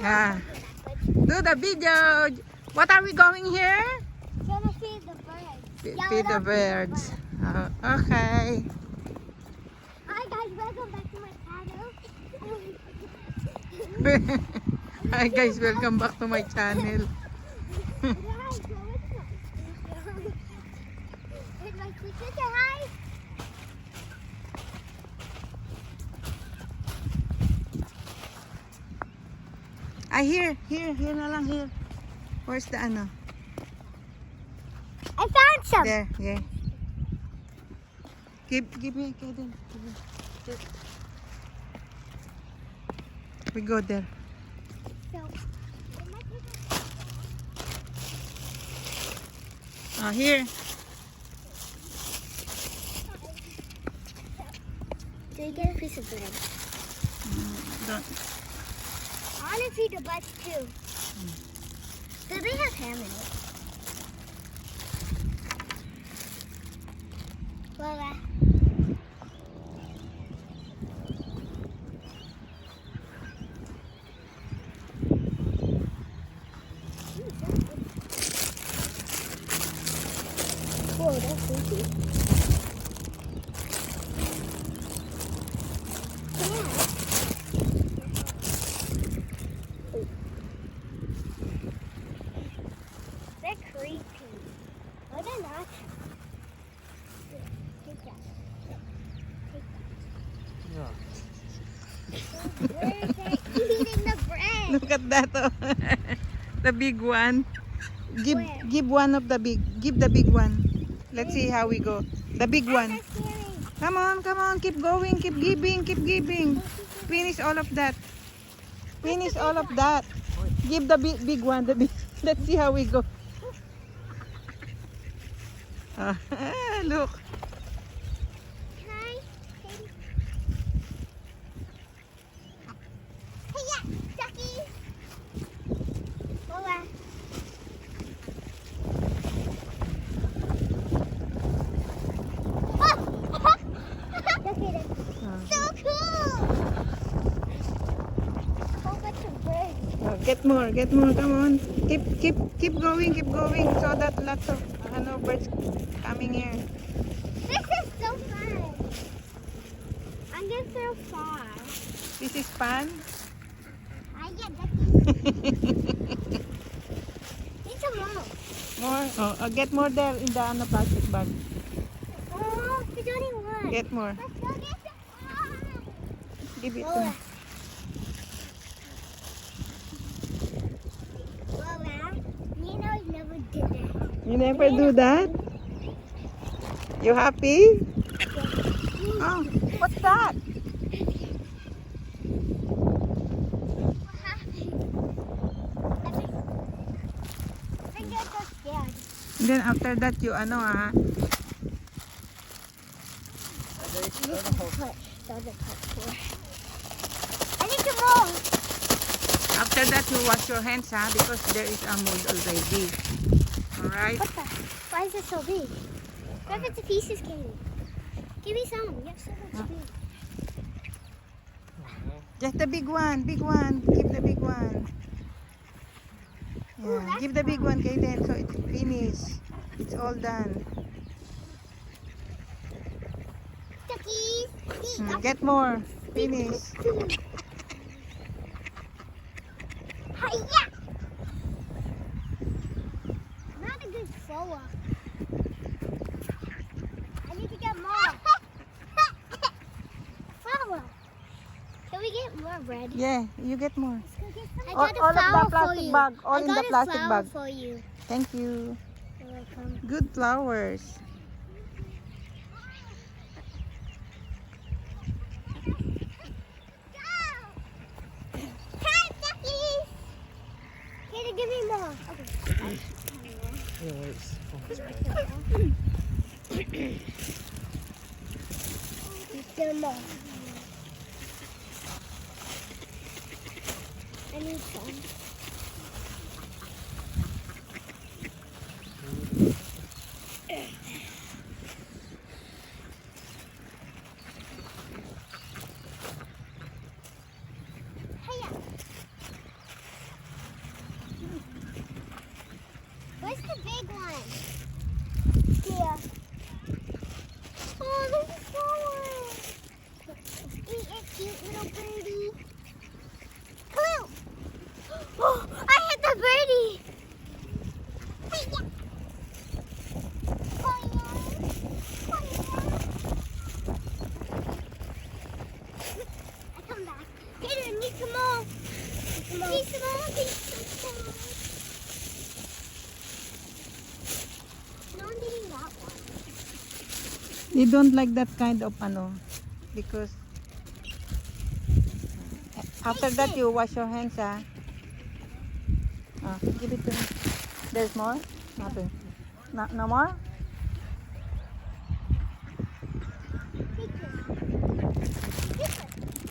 Yeah. Do the video. What are we going here? Gonna feed the birds. Feed the birds. Okay. Hi guys, welcome back to my channel. Hi guys, welcome back to my channel. With my sister, say hi. Here na lang, here. Where's the ano? I found some. There, yeah. Give me, Kaden. We go there. Here. Do you get a piece of bread? Don't. I want to feed the butts too. Do they have ham in it? Lola. Whoa, that's sweet. They're creepy. Are they not? Take that. Take that. Birds are eating the bread. Look at that. Oh. The big one. Where? Give one of the big. Give the big one. Let's see how we go. The big one. That's scary. Come on. Keep going. Keep giving. Finish all of that. Finish all of that. Give the big one. The big. Let's see how we go. Look. Hi. Hey, yeah, Ducky. Lola. So cool! Oh, bunch of birds. Get more. Come on. Keep going. So that lots of birds coming here. This is so fun. I'm gonna throw far. This is fun. Yeah, Ducky. Need some more. More. Get more there in the plastic bag. Oh, there's only one. Get more. Let's go get some more. Give it to Lola. me. Lola, you know I never did that. You never do that? You happy? Oh, what's that? What happened? I think I got scared. And then after that, you That was a cut for. I need some more. after that you wash your hands, because there is a mold already. All right. What the? Why is it so big? Grab it to pieces, Katie. Give me some. You have so much big. Just the big one. Give the big one. Ooh, Yeah, that's give the big one, Kaden, so it's finished. It's all done. Duckies. Get more. Finish. Hiya! Not a good thrower. I need to get more. Flour. Can we get more bread? Yeah, you get more. I All got a of the flower for plastic you. bag. All I in got the a plastic flower bag. for you. Thank you. You're welcome. Good flowers. Hi, duckies! Katie, give me more. Okay. Still more. I need some. Come on. Come on. Piece of all these. No, I'm eating that one. You don't like that kind of because after that you wash your hands, give it to me. There's more? Nothing. No more?